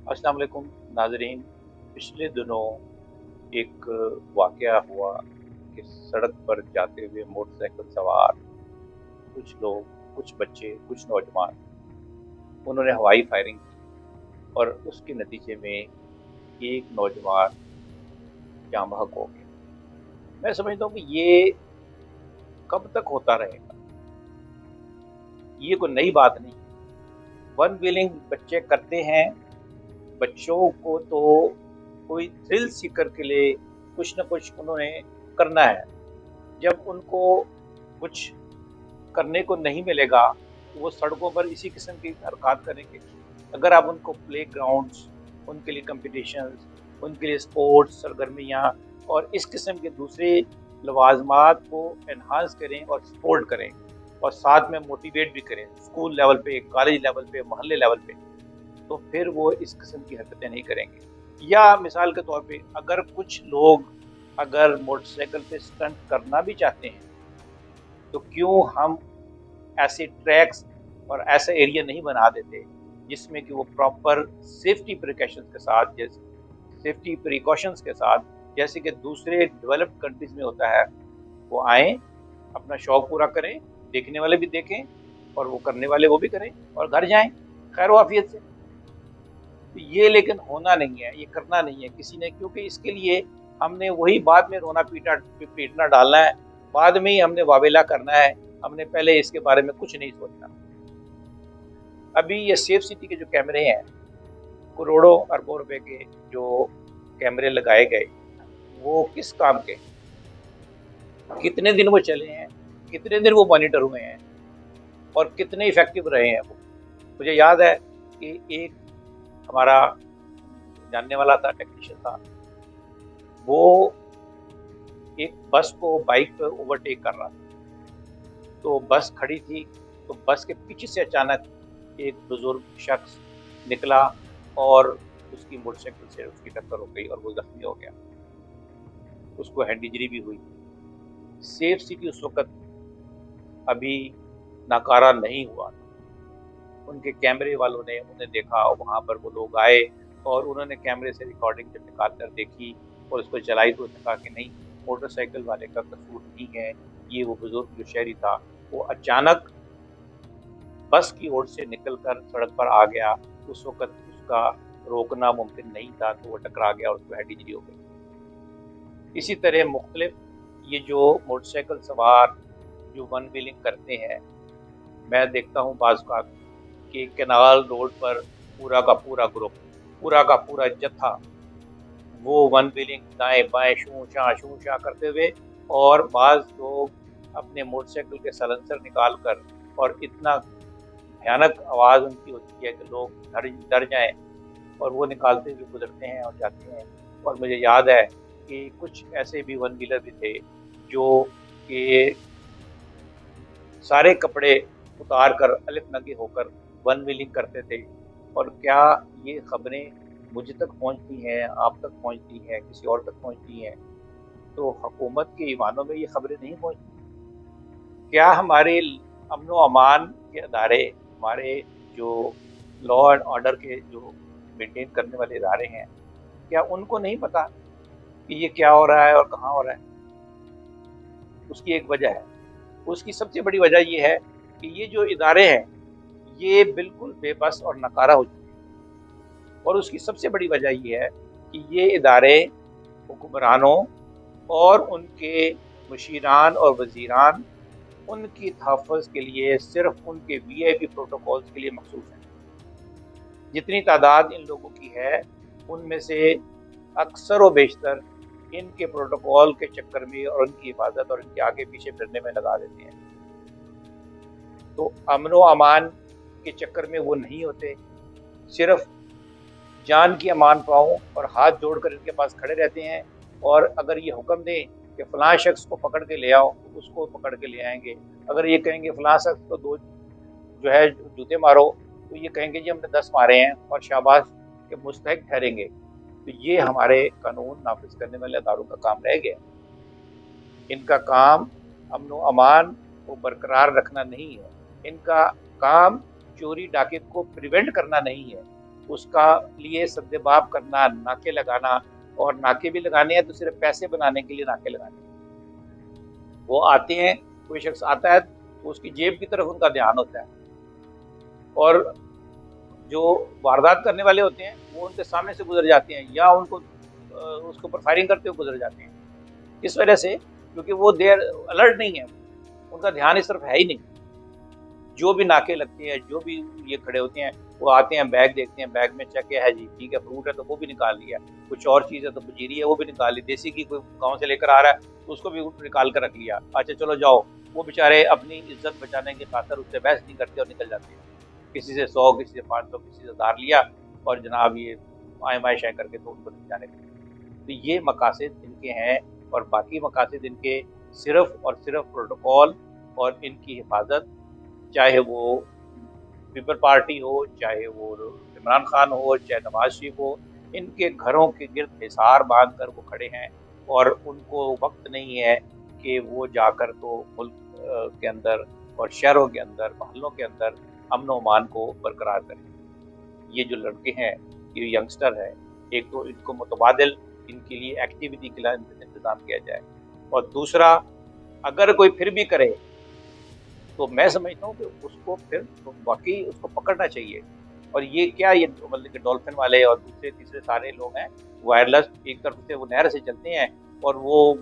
अस्सलाम वालेकुम नाज़रीन। पिछले दिनों एक वाक़या हुआ कि सड़क पर जाते हुए मोटरसाइकिल सवार कुछ लोग, कुछ बच्चे, कुछ नौजवान, उन्होंने हवाई फायरिंग की और उसके नतीजे में एक नौजवान जाँ बहक हो गया। मैं समझता हूँ कि ये कब तक होता रहेगा? ये कोई नई बात नहीं है। वन व्हीलिंग बच्चे करते हैं। बच्चों को तो कोई थ्रिल सीकर के लिए कुछ न कुछ उन्होंने करना है। जब उनको कुछ करने को नहीं मिलेगा, तो वो सड़कों पर इसी किस्म की हरकत करेंगे। अगर आप उनको प्लेग्राउंड्स, उनके लिए कॉम्पिटिशन्स, उनके लिए स्पोर्ट्स सरगर्मियाँ और इस किस्म के दूसरे लवाज़मात को एनहांस करें और सपोर्ट करें और साथ में मोटिवेट भी करें, स्कूल लेवल पे, कॉलेज लेवल पे, मोहल्ले लेवल पे, तो फिर वो इस किस्म की हरकतें नहीं करेंगे। या मिसाल के तौर पे अगर कुछ लोग अगर मोटरसाइकिल पे स्टंट करना भी चाहते हैं, तो क्यों हम ऐसे ट्रैक्स और ऐसा एरिया नहीं बना देते जिसमें कि वो प्रॉपर सेफ्टी प्रिकॉशंस के साथ, जैसे सेफ्टी प्रिकॉशंस के साथ, जैसे कि दूसरे डेवलप्ड कंट्रीज में होता है, वो आए, अपना शौक पूरा करें, देखने वाले भी देखें और वो करने वाले वो भी करें और घर जाएं खैर वाफियत से। तो ये लेकिन होना नहीं है, ये करना नहीं है किसी ने, क्योंकि इसके लिए हमने वही बाद में रोना पीटा पीटना डालना है, बाद में ही हमने वावेला करना है, हमने पहले इसके बारे में कुछ नहीं सोचना। अभी ये सेफ सिटी के जो कैमरे हैं, करोड़ों अरबों रुपए के जो कैमरे लगाए गए, वो किस काम के, कितने दिन वो चले हैं, कितने दिन वो मॉनिटर हुए हैं और कितने इफेक्टिव रहे हैं वो। मुझे याद है कि एक हमारा जानने वाला था, टेक्नीशियन था, वो एक बस को बाइक पर ओवरटेक कर रहा था। तो बस खड़ी थी, तो बस के पीछे से अचानक एक बुजुर्ग शख्स निकला और उसकी मोटरसाइकिल से उसकी टक्कर हो गई और वो जख्मी हो गया, उसको हेड इंजरी भी हुई। सेफ सिटी उस वक्त अभी नाकारा नहीं हुआ। उनके कैमरे वालों ने उन्हें देखा, वहाँ पर वो लोग आए और उन्होंने कैमरे से रिकॉर्डिंग जब निकाल कर देखी और उसको चलाई, तो उसने कहा कि नहीं, मोटरसाइकिल वाले का कसूर नहीं है, ये वो बुजुर्ग जो शहरी था, वो अचानक बस की ओर से निकलकर सड़क पर आ गया। उस वक़्त उसका रोकना मुमकिन नहीं था, तो वो टकरा गया और उसको हेड इंजरी हो गई। इसी तरह मुख्तलिफ ये जो मोटरसाइकिल सवार जो वन व्हीलिंग करते हैं, मैं देखता हूँ बाज़ औक़ात कि कैनाल रोड पर पूरा का पूरा ग्रुप, पूरा का पूरा जत्था, वो वन व्हीलिंग दाएँ-बाएँ शूँ-शाँ करते हुए, और बाज़ लोग अपने मोटरसाइकिल के साइलेंसर निकाल कर, और इतना भयानक आवाज़ उनकी होती है कि लोग डर डर जाएँ, और वो निकालते हुए गुज़रते हैं और जाते हैं। और मुझे याद है कि कुछ ऐसे भी वन व्हीलर भी थे जो कि सारे कपड़े उतार कर अलिफ नंगे होकर वन व्हीलिंग करते थे। और क्या ये खबरें मुझ तक पहुँचती हैं, आप तक पहुँचती हैं, किसी और तक पहुँचती हैं, तो हुकूमत के ईवानों में ये खबरें नहीं पहुँचती? क्या हमारे अमन व अमान के अदारे, हमारे जो लॉ एंड ऑर्डर के जो मेंटेन करने वाले इदारे हैं, क्या उनको नहीं पता कि ये क्या हो रहा है और कहाँ हो रहा है? उसकी एक वजह है। उसकी सबसे बड़ी वजह ये है कि ये जो इदारे हैं, ये बिल्कुल बेबस और नकारा हो चुके हैं। और उसकी सबसे बड़ी वजह ये है कि ये इदारे हुक्मरानों और उनके मुशीरान और वज़ीरान, उनकी तहफ़्फ़ुज़ के लिए सिर्फ़ उनके वीआईपी प्रोटोकॉल्स के लिए मख़सूस हैं। जितनी तादाद इन लोगों की है, उनमें से अक्सर व बेशतर इनके प्रोटोकॉल के चक्कर में और उनकी हिफ़ाज़त और इनके आगे पीछे फिरने में लगा देते हैं। तो अमन व अमान के चक्कर में वो नहीं होते, सिर्फ़ जान की अमान पाओ और हाथ जोड़कर इनके पास खड़े रहते हैं। और अगर ये हुक्म दें कि फ़लाँ शख़्स को पकड़ के ले आओ, तो उसको पकड़ के ले आएँगे। अगर ये कहेंगे फ़लाँ शख़्स को 2 जो है जूते मारो, तो ये कहेंगे जी हमने 10 मारे हैं और शाबाश के मुस्तहिक ठहरेंगे। तो ये हमारे कानून नाफ़िज़ करने वाले अदारों का काम रह गया। इनका काम अमन व अमान को बरकरार रखना नहीं है। इनका काम चोरी डाकत को प्रिवेंट करना नहीं है। उसका लिए सद्देबाब करना, नाके लगाना, और नाके भी लगाने हैं तो सिर्फ पैसे बनाने के लिए नाके लगाने हैं। वो आते हैं, कोई शख्स आता है तो उसकी जेब की तरफ उनका ध्यान होता है, और जो वारदात करने वाले होते हैं वो उनके सामने से गुजर जाते हैं या उनको उसके ऊपर फायरिंग करते हुए गुजर जाते हैं। इस वजह से, क्योंकि वो देर अलर्ट नहीं है, उनका ध्यान इस तरफ है ही नहीं। जो भी नाके लगते हैं, जो भी ये खड़े होते हैं, वो आते हैं, बैग देखते हैं, बैग में चेक क्या है जी, ठीक है, फ्रूट है तो वो भी निकाल लिया, कुछ और चीज़ है तो पंजीरी है वो भी निकाल ली, देसी की कोई गाँव से लेकर आ रहा है तो उसको भी निकाल कर रख लिया, अच्छा चलो जाओ। वो बेचारे अपनी इज्जत बचाने की खातिर उससे बहस नहीं करते और निकल जाते हैं। किसी से 100, किसी से 500, किसी से 1000 लिया, और जनाब ये आए माए शय करके तो उनको जाने लगे। तो ये मकासद इनके हैं, और बाकी मकासद इनके सिर्फ और सिर्फ प्रोटोकॉल और इनकी हिफाजत, चाहे वो पीपल पार्टी हो, चाहे वो इमरान खान हो, चाहे नवाज शरीफ हो, इनके घरों के गिर्द हिसार बांध कर वो खड़े हैं, और उनको वक्त नहीं है कि वो जाकर तो मुल्क के अंदर और शहरों के अंदर, मोहल्लों के अंदर अमन व अमान को बरकरार करें। ये जो लड़के हैं, ये यंगस्टर है, एक तो इनको मुतबादिल इनके लिए एक्टिविटी के लिए इंतज़ाम किया जाए, और दूसरा, अगर कोई फिर भी करे तो मैं समझता हूँ कि उसको फिर वाक़ई उसको पकड़ना चाहिए। और ये क्या, ये मतलब कि डॉल्फिन वाले और दूसरे तीसरे सारे लोग हैं, वायरलेस एक तरफ से वो नहर से चलते हैं, और वो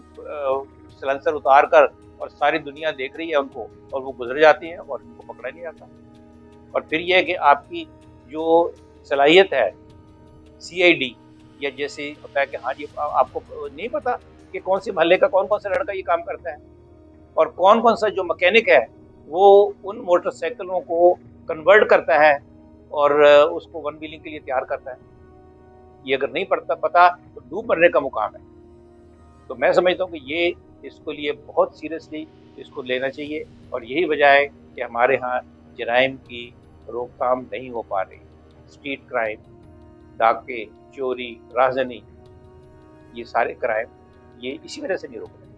सिलेंसर उतार कर, और सारी दुनिया देख रही है उनको, और वो गुज़र जाती हैं और उनको पकड़ा नहीं जाता। और फिर ये है कि आपकी जो सलाहियत है सीआईडी, या जैसे होता है कि हाँ जी, आपको नहीं पता कि कौन से मोहल्ले का कौन-कौन सा लड़का ये काम करता है, और कौन-कौन सा जो मैकेनिक है वो उन मोटरसाइकिलों को कन्वर्ट करता है और उसको वन व्हीलिंग के लिए तैयार करता है। ये अगर नहीं पता तो डूब मरने का मुकाम है। तो मैं समझता हूँ कि ये इसको लिए बहुत सीरियसली इसको लेना चाहिए, और यही वजह है कि हमारे यहाँ जराइम की रोकथाम नहीं हो पा रही। स्ट्रीट क्राइम, डाके, चोरी, राहज़नी, ये सारे क्राइम ये इसी वजह से नहीं रोक रहे।